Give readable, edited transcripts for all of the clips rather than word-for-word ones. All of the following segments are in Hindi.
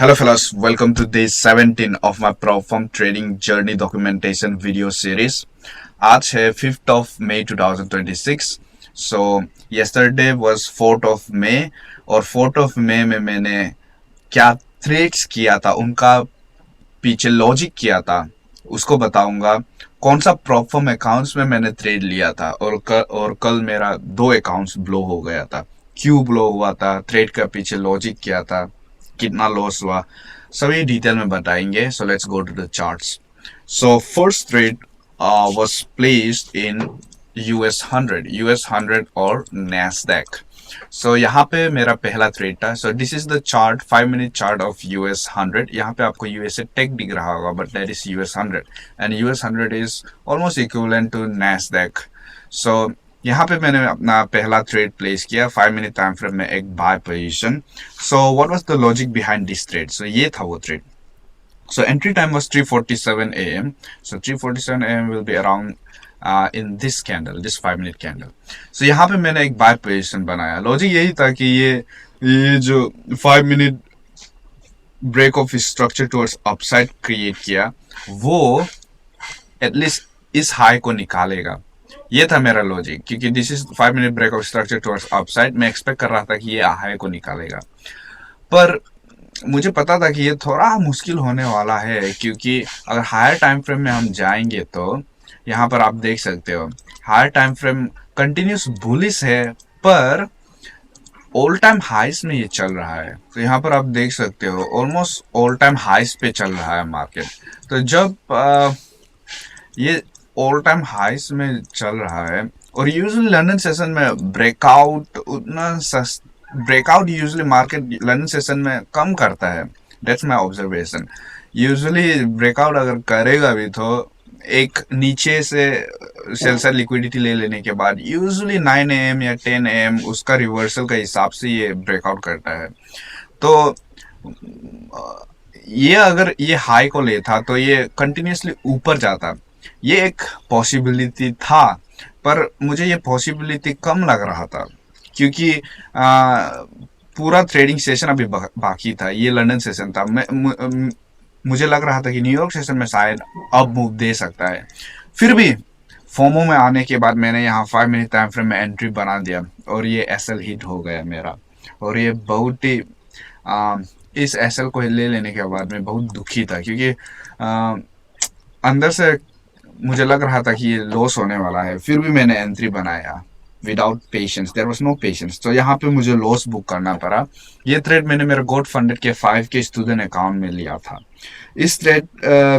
Hello fellas, welcome to day 17 of my prop firm trading journey documentation video series. आज है 5th of May 2026. So yesterday was 4th of May और 4th of May में मैंने क्या ट्रेड्स किया था, उनका पीछे लॉजिक किया था, उसको बताऊंगा। कौन सा प्रॉप फर्म अकाउंट्स में मैंने ट्रेड लिया था और कल मेरा 2 अकाउंट्स ब्लो हो गया था। क्यों ब्लो हुआ था, ट्रेड का पीछे लॉजिक क्या था, कितना लॉस हुआ, सभी डिटेल में बताएंगे। So let's go to the charts. So first trade was placed in US 100 और नैस्डैक। सो यहाँ पे मेरा पहला ट्रेड था। So this is the chart, 5 minute chart of US 100। यहाँ पे आपको यूएसए टेक दिख रहा होगा, but that is US 100 and US 100 is almost equivalent to Nasdaq. So यहाँ पे मैंने अपना पहला ट्रेड प्लेस किया 5 मिनट टाइम फ्रेम में, एक buy position. So what was the logic behind this trade? So ये था वो trade. So entry time was 3:47 a.m. So 3:47 a.m. will be around in this candle, this 5 minute candle. So यहाँ पे मैंने एक बाय पोजीशन बनाया। लॉजिक यही था कि ये जो 5 minute break of structure towards upside create किया, वो एटलीस्ट इस हाई को निकालेगा। ये था मेरा लॉजिक, क्योंकि this is 5 minute break of structure towards upside. मैं एक्सपेक्ट कर रहा था कि ये हाई को निकालेगा, पर मुझे पता था कि ये थोड़ा मुश्किल होने वाला है, क्योंकि अगर हायर टाइम फ्रेम में हम जाएंगे तो यहाँ पर आप देख सकते हो higher time frame continuous bullish है, पर ऑल टाइम हाइस में ये चल रहा है। तो यहाँ पर आप देख सकते हो ऑलमोस्ट ऑल टाइम हाइस पे चल रहा है मार्केट। तो जब ये ऑल टाइम हाइस में चल रहा है, और यूजुअली लंदन सेशन में breakout usually market London session में कम करता है। That's my observation. Usually breakout अगर करेगा भी तो एक नीचे से सेल साइड लिक्विडिटी ले लेने के बाद यूजुअली 9 AM या 10 AM उसका रिवर्सल का हिसाब से ये ब्रेकआउट करता है। तो ये अगर ये हाई को लेता तो ये कंटिन्यूसली ऊपर जाता, ये एक पॉसिबिलिटी था, पर मुझे ये पॉसिबिलिटी कम लग रहा था, क्योंकि पूरा ट्रेडिंग सेशन अभी बाकी था। ये लंदन सेशन था। मुझे लग रहा था कि न्यूयॉर्क सेशन में शायद अब मूव दे सकता है। फिर भी फोमो में आने के बाद मैंने यहाँ 5 मिनट टाइम फ्रेम में एंट्री बना दिया और ये एसएल हिट हो गया मेरा। और ये बहुत ही इस एसएल को ले लेने के बाद मैं बहुत दुखी था, क्योंकि अंदर से मुझे लग रहा था कि ये लॉस होने वाला है। फिर भी मैंने एंट्री बनाया without patience, there was no patience. तो यहाँ पे मुझे लॉस बुक करना पड़ा। ये ट्रेड मैंने मेरे गोड फंडेड के 5K स्टूडेंट अकाउंट में लिया था। इस ट्रेड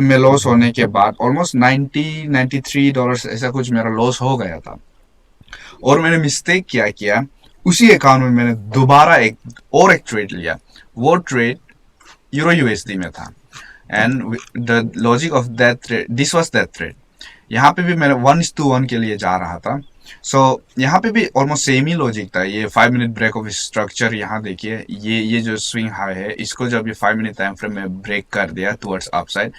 में लॉस होने के बाद ऑलमोस्ट $93 ऐसा कुछ मेरा लॉस हो गया था। और मैंने मिस्टेक क्या किया, उसी अकाउंट में मैंने दोबारा एक ट्रेड लिया। वो ट्रेड यूरो यूएसडी में था, and the logic of that trade, this was that trade. यहाँ पे भी मैंने 1:1 के लिए जा रहा था। सो यहाँ पे भी ऑलमोस्ट सेम ही लॉजिक था। ये 5 मिनट ब्रेक ऑफ स्ट्रक्चर, यहाँ देखिए ये जो स्विंग हाई है, इसको जब ये 5 मिनट टाइम फ्रेम में ब्रेक कर दिया टुवर्ड्स अपसाइड,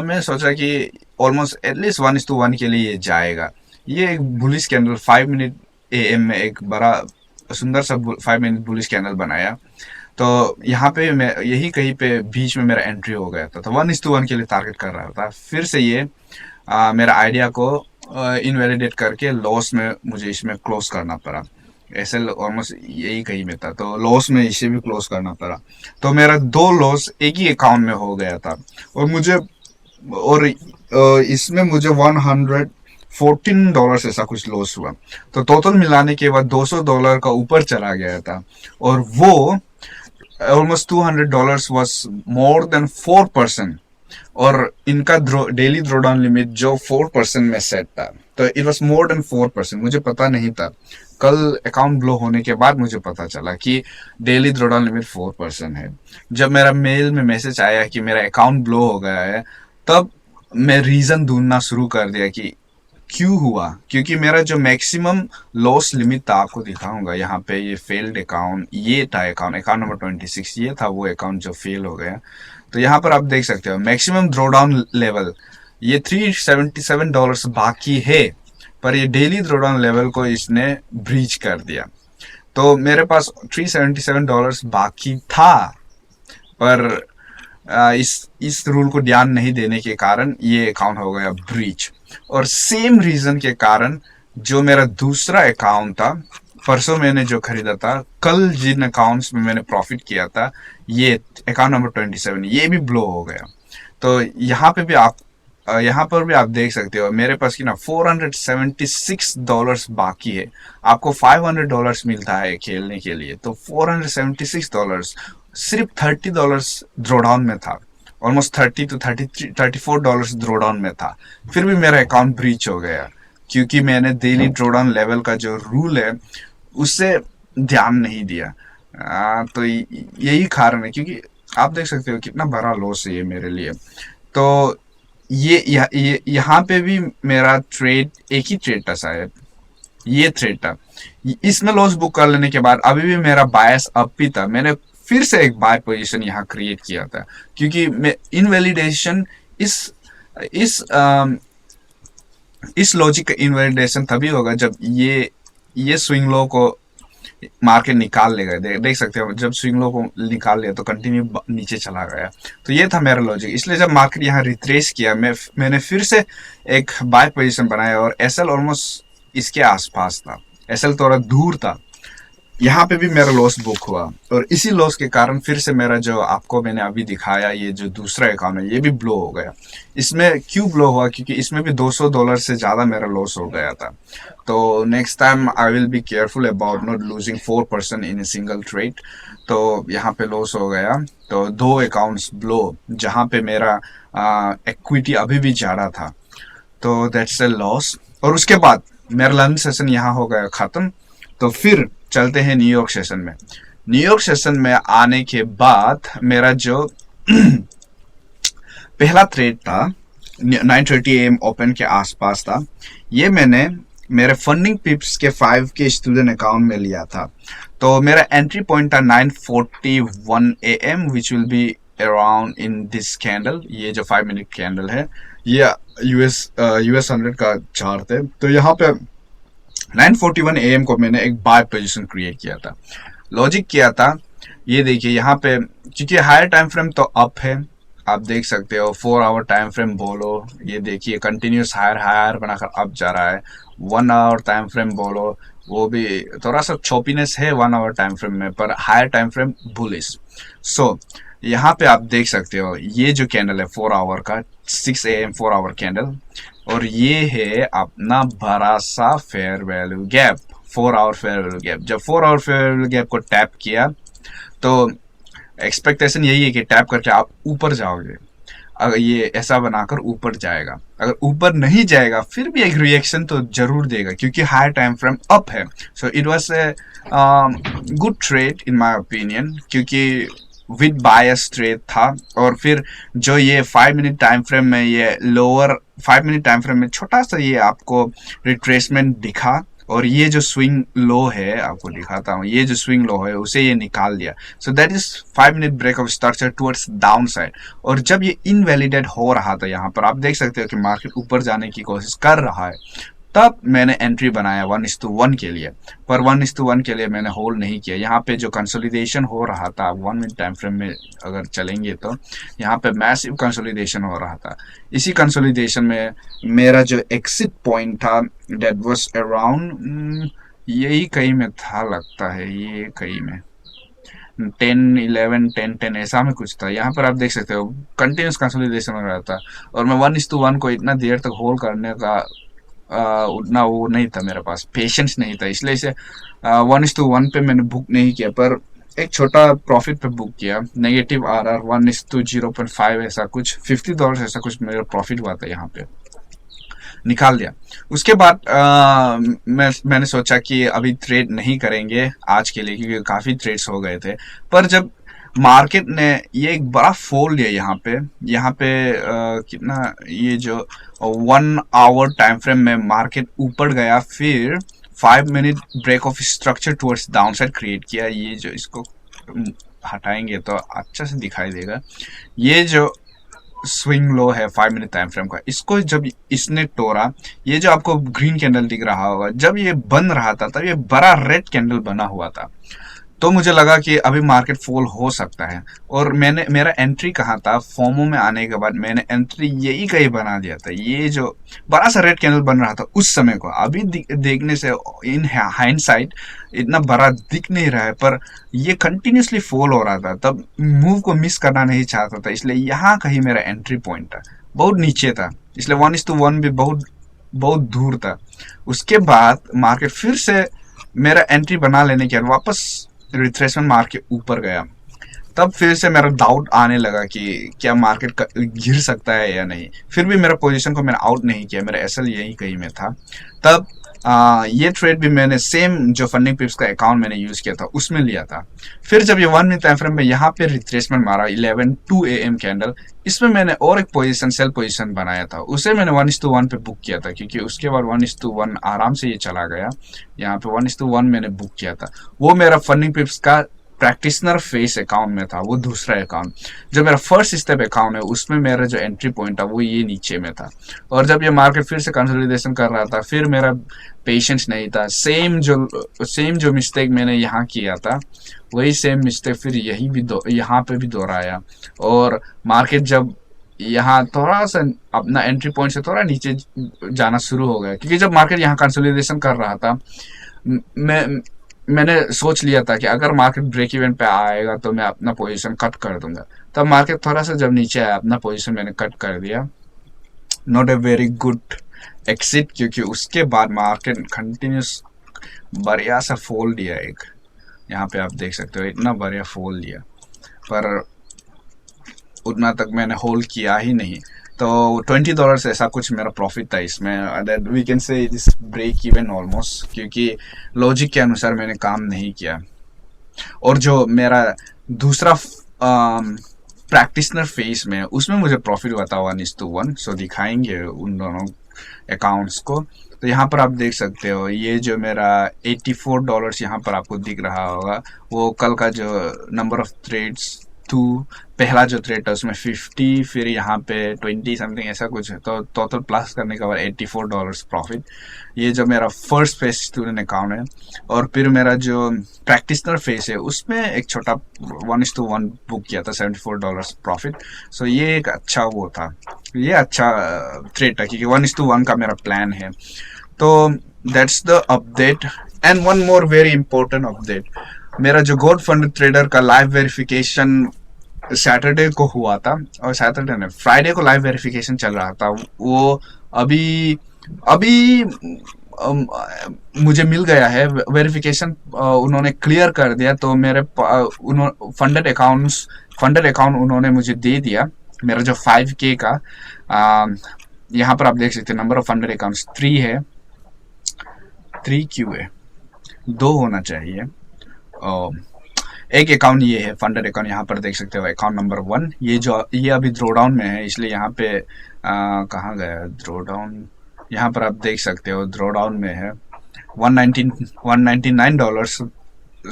मैं सोचा कि ऑलमोस्ट एटलीस्ट 1:1 के लिए ये जाएगा। ये एक बुलिश कैंडल 5 मिनट AM में एक बड़ा सुंदर सा 5 मिनट बुलिश कैंडल बनाया। तो यहाँ पे मैं यही कहीं पे बीच में मेरा एंट्री हो गया था। तो 1:1 के लिए टारगेट कर रहा था। फिर से ये मेरा आइडिया को इनवैलिडेट करके लॉस में मुझे इसमें क्लोज करना पड़ा। ऐसे ऑलमोस्ट यही कहीं में था, तो लॉस में इसे भी क्लोज करना पड़ा। तो मेरा 2 लॉस एक ही अकाउंट में हो गया था, और इसमें मुझे $114 ऐसा कुछ लॉस हुआ। तो टोटल मिलाने के बाद $200 का ऊपर चला गया था, और वो ऑलमोस्ट $200 वॉज मोर देन 4%। और इनका डेली ड्रॉडाउन लिमिट जो 4% में सेट था, तो इट वॉज मोर देन 4%। मुझे पता नहीं था, कल अकाउंट ब्लो होने के बाद मुझे पता चला कि डेली ड्रॉडाउन लिमिट 4% है। जब मेरा मेल में मैसेज आया कि मेरा अकाउंट ब्लो हो गया है, तब मैं रीजन ढूंढना शुरू कर दिया कि क्यों हुआ। क्योंकि मेरा जो मैक्सिमम लॉस लिमिट था, आपको दिखाऊंगा यहाँ पे, ये फेल्ड अकाउंट, ये था अकाउंट नंबर 26, ये था वो अकाउंट जो फेल हो गया। तो यहाँ पर आप देख सकते हो मैक्सिमम ड्रॉडाउन लेवल ये $377 बाकी है, पर ये डेली ड्रॉडाउन लेवल को इसने ब्रीच कर दिया। तो मेरे पास $377 बाकी था, पर इस रूल को ध्यान नहीं देने के कारण ये अकाउंट हो गया ब्रीच। और सेम रीजन के कारण जो मेरा दूसरा अकाउंट था, परसों मैंने जो खरीदा था, कल जिन अकाउंट्स में मैंने प्रॉफिट किया था, ये अकाउंट नंबर 27, ये भी ब्लो हो गया। तो यहाँ पर भी आप देख सकते हो मेरे पास की ना $476 बाकी है। आपको $500 मिलता है खेलने के लिए, तो $476 सिर्फ $30 ड्रॉडाउन में था। ऑलमोस्ट 34 ड्रॉडाउन में था। फिर भी मेरा अकाउंट ब्रीच हो गया क्योंकि मैंने डेली ड्रॉडाउन लेवल का जो रूल है उससे ध्यान नहीं दिया। तो यही कारण है, क्योंकि आप देख सकते हो कितना बड़ा लॉस है ये मेरे लिए। तो यहाँ पे भी मेरा ट्रेड एक ही ट्रेड था शायद, ये थ्रेड था। इसमें लॉस बुक कर लेने के बाद अभी भी मेरा बायस अप ही था। मैंने फिर से एक बाय पोजीशन यहाँ क्रिएट किया था, क्योंकि मैं इनवैलिडेशन इस इस लॉजिक का इनवैलिडेशन तभी होगा जब ये स्विंग लो को मार्केट निकाल लेगा। देख सकते हो जब स्विंग लो को निकाल लिया तो कंटिन्यू नीचे चला गया। तो ये था मेरा लॉजिक। इसलिए जब मार्केट यहाँ रिट्रेस किया, मैंने फिर से एक बाय पोजीशन बनाया और एसएल ऑलमोस्ट इसके आसपास था, एसएल थोड़ा दूर था। यहाँ पे भी मेरा लॉस बुक हुआ और इसी लॉस के कारण फिर से मेरा जो आपको मैंने अभी दिखाया ये जो दूसरा अकाउंट है ये भी ब्लो हो गया। इसमें क्यों ब्लो हुआ? क्योंकि इसमें भी $200 से ज़्यादा मेरा लॉस हो गया था। तो next time I will be careful about not losing 4% in a single trade. तो यहाँ पे लॉस हो गया, तो 2 अकाउंट्स ब्लो जहाँ पे मेरा इक्विटी अभी भी ज़्यादा था, तो दैट्स ए लॉस। और उसके बाद मेरा लर्निंग सेशन यहाँ हो गया ख़त्म। तो फिर चलते हैं न्यूयॉर्क सेशन में। न्यूयॉर्क सेशन में आने के बाद मेरा जो पहला ट्रेड था 9:30 AM ओपन के आसपास था। ये मैंने मेरे फंडिंग पिप्स के 5K स्टूडेंट अकाउंट में लिया था। तो मेरा एंट्री पॉइंट था 9:41 AM which will be around in this candle. ये जो 5 मिनट कैंडल है ये यूएस 100 का चार्ट है। तो यहाँ पे 9:41 AM को मैंने एक बाय पोजीशन क्रिएट किया था। लॉजिक किया था, ये देखिए यहाँ पे क्योंकि हायर टाइम फ्रेम तो अप है, आप देख सकते हो 4 आवर टाइम फ्रेम बोलो, ये देखिए कंटिन्यूस हायर बनाकर अप जा रहा है। 1 आवर टाइम फ्रेम बोलो, वो भी थोड़ा सा चोपीनेस है 1 आवर टाइम फ्रेम में, पर हायर टाइम फ्रेम बुलिश। सो यहाँ पे आप देख सकते हो ये जो कैंडल है 4 आवर का 6 AM 4 आवर कैंडल, और ये है अपना बड़ा सा fair value gap, 4 hour fair value gap. जब 4 आवर फेयर वैल्यू गैप को टैप किया तो एक्सपेक्टेशन यही है कि टैप करके आप ऊपर जाओगे। अगर ये ऐसा बनाकर ऊपर जाएगा, अगर ऊपर नहीं जाएगा फिर भी एक रिएक्शन तो जरूर देगा क्योंकि हायर टाइम फ्रेम अप है। So it was a good trade in my opinion, क्योंकि विद बायस ट्रेड था। और फिर जो ये 5 मिनट टाइम फ्रेम में ये लोअर 5 मिनट टाइम फ्रेम में छोटा सा ये आपको रिट्रेसमेंट दिखा, और ये जो स्विंग लो है आपको दिखाता हूँ, ये जो स्विंग लो है उसे ये निकाल दिया। So that is 5 minute break of structure towards down side. और जब ये इनवैलिडेट हो रहा था, यहाँ पर आप देख सकते हो कि मार्केट ऊपर जाने की कोशिश कर रहा है, तब मैंने एंट्री बनाया 1:1 के लिए। पर 1:1 के लिए मैंने होल्ड नहीं किया। यहाँ पे जो कंसोलिडेशन हो रहा था 1 मिनट टाइम फ्रेम में अगर चलेंगे तो यहाँ पे मैसिव कंसोलिडेशन हो रहा था। इसी कंसोलिडेशन में मेरा जो एक्सिट पॉइंट था दैट वाज अराउंड यही कहीं में था लगता है, ये कहीं में 10-11 10-10 ऐसा में कुछ था। यहाँ पर आप देख सकते हो कंटिन्यूस कंसोलिडेशन हो रहा था और मैं 1:1 को इतना देर तक होल्ड करने का उतना वो नहीं था, मेरे पास पेशेंस नहीं था, इसलिए इसे 1:1 पे मैंने बुक नहीं किया। पर एक छोटा प्रॉफिट पे बुक किया, नेगेटिव RR 1:0.5 ऐसा कुछ, $50 ऐसा कुछ मेरा प्रॉफिट हुआ था, यहाँ पे निकाल दिया। उसके बाद मैंने सोचा कि अभी ट्रेड नहीं करेंगे आज के लिए क्योंकि काफ़ी ट्रेड्स हो गए थे। पर जब मार्केट ने ये एक बड़ा फॉल लिया यहाँ पे कितना, ये जो 1 आवर टाइम फ्रेम में मार्केट ऊपर गया, फिर 5 minute break of structure towards down side create किया। ये जो इसको हटाएंगे तो अच्छा से दिखाई देगा, ये जो स्विंग लो है 5 मिनट टाइम फ्रेम का, इसको जब इसने तोड़ा, ये जो आपको ग्रीन कैंडल दिख रहा होगा, जब ये बन रहा था तब ये बड़ा रेड कैंडल बना हुआ था। तो मुझे लगा कि अभी मार्केट फॉल हो सकता है, और मैंने मेरा एंट्री कहाँ था, फोमो में आने के बाद मैंने एंट्री यही कहीं बना दिया था, ये जो बड़ा सा रेड कैंडल बन रहा था उस समय को। अभी देखने से इन हाइंडसाइट इतना बड़ा दिख नहीं रहा है, पर ये कंटिन्यूसली फॉल हो रहा था, तब मूव को मिस करना नहीं चाहता था, इसलिए यहाँ कहीं मेरा एंट्री पॉइंट था, बहुत नीचे था, इसलिए 1:1 भी बहुत बहुत दूर था। उसके बाद मार्केट फिर से मेरा एंट्री बना लेने के बाद वापस रिट्रेसमेंट मार के ऊपर गया, तब फिर से मेरा डाउट आने लगा कि क्या मार्केट गिर सकता है या नहीं। फिर भी मेरा पोजीशन को मैंने आउट नहीं किया, मेरा एसएल यही कहीं में था। तब ये ट्रेड भी मैंने सेम जो फंडिंग पिप्स का अकाउंट मैंने यूज किया था उसमें लिया था। फिर जब ये 1 मिनट टाइम फ्रेम में यहाँ पे रिट्रेसमेंट मारा 11:02 AM कैंडल, इसमें मैंने और एक पोजीशन सेल पोजीशन बनाया था, उसे मैंने 1:1 पे बुक किया था, क्योंकि उसके बाद 1:1 आराम से ये चला गया। यहाँ पे 1:1 मैंने बुक किया था, वो मेरा फंडिंग पिप्स का प्रैक्टिशनर फेस अकाउंट में था, वो दूसरा अकाउंट। जो मेरा फर्स्ट स्टेप अकाउंट है उसमें मेरा जो एंट्री पॉइंट था वो ये नीचे में था, और जब ये मार्केट फिर से कंसोलिडेशन कर रहा था, फिर मेरा पेशेंस नहीं था। सेम जो मिस्टेक मैंने यहाँ किया था वही सेम मिस्टेक फिर यहाँ पे भी दोहराया, और मार्केट जब यहाँ थोड़ा सा अपना एंट्री पॉइंट से थोड़ा नीचे जाना शुरू हो गया, क्योंकि जब मार्केट यहाँ कंसोलिडेशन कर रहा था, मैं मैंने सोच लिया था कि अगर मार्केट ब्रेक इवन पे आएगा तो मैं अपना पोजीशन कट कर दूंगा। तब मार्केट थोड़ा सा जब नीचे आया, अपना पोजीशन मैंने कट कर दिया। Not a very good exit, क्योंकि उसके बाद मार्केट कंटिन्यूस बढ़िया सा फॉल दिया एक, यहाँ पे आप देख सकते हो इतना बढ़िया फॉल दिया, पर उतना तक मैंने होल्ड किया ही नहीं। तो $20 से ऐसा कुछ मेरा प्रॉफिट था इसमें, that we can say this break even almost, क्योंकि लॉजिक के अनुसार मैंने काम नहीं किया। और जो मेरा दूसरा प्रैक्टिशनर फेस में, उसमें मुझे प्रॉफिट हुआ था 1:1। सो दिखाएंगे उन दोनों अकाउंट्स को। तो यहाँ पर आप देख सकते हो ये जो मेरा $84 यहाँ पर आपको दिख रहा होगा, वो कल का जो नंबर ऑफ ट्रेड्स टू, पहला जो थ्रेड था उसमें 50, फिर यहाँ पे 20 समथिंग ऐसा कुछ है, तो टोटल प्लस करने के बाद $84 प्रॉफिट। ये जो मेरा फर्स्ट फेस स्टूडेंट अकाउंट है, और फिर मेरा जो प्रैक्टिशनर फेस है उसमें एक छोटा 1:1 बुक किया था, $74 प्रॉफिट। सो ये एक अच्छा वो था, ये अच्छा ट्रेड था, क्योंकि 1:1 का मेरा प्लान है। तो that's the update. And one more very important update, मेरा जो गोल्ड फंड ट्रेडर का लाइव वेरिफिकेशन सैटरडे को हुआ था, और सैटरडे ने फ्राइडे को लाइव वेरिफिकेशन चल रहा था, वो अभी अभी मुझे मिल गया है वेरिफिकेशन, उन्होंने क्लियर कर दिया। तो मेरे फंडेड अकाउंट उन्होंने मुझे दे दिया, मेरा जो 5K का यहाँ पर आप देख सकते हैं नंबर ऑफ फंडेड अकाउंट्स 3 है, 3 क्यों है, 2 होना चाहिए। एक अकाउंट ये है फंडेड अकाउंट, यहाँ पर देख सकते हो अकाउंट नंबर 1, ये अभी ड्रॉडाउन में है, इसलिए यहाँ पे कहाँ गया ड्रॉडाउन, यहाँ पर आप देख सकते हो ड्रॉडाउन में है। $199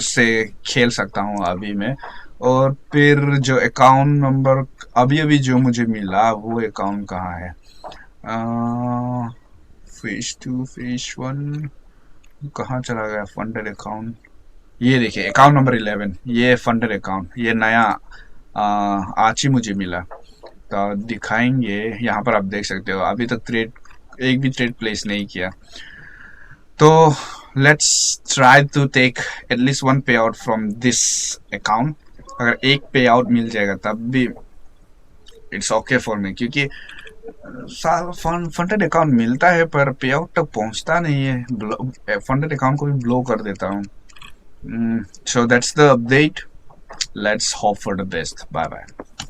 से खेल सकता हूँ अभी मैं। और फिर जो अकाउंट नंबर अभी जो मुझे मिला वो अकाउंट कहाँ है, फेज 2 फेज 1 कहाँ चला गया फंडेड अकाउंट, ये देखिए अकाउंट नंबर 11, ये फंडेड अकाउंट, ये नया आज ही मुझे मिला। तो दिखाएंगे, यहाँ पर आप देख सकते हो अभी तक एक भी ट्रेड प्लेस नहीं किया। तो let's try to take at least 1 पे आउट फ्रॉम दिस अकाउंट। अगर एक पे आउट मिल जाएगा तब भी इट्स ओके फॉर मी, क्योंकि फंडेड अकाउंट मिलता है पर पे आउट तक पहुंचता नहीं है, फंडेड अकाउंट को भी ब्लो कर देता हूँ। So that's the update. Let's hope for the best. Bye bye.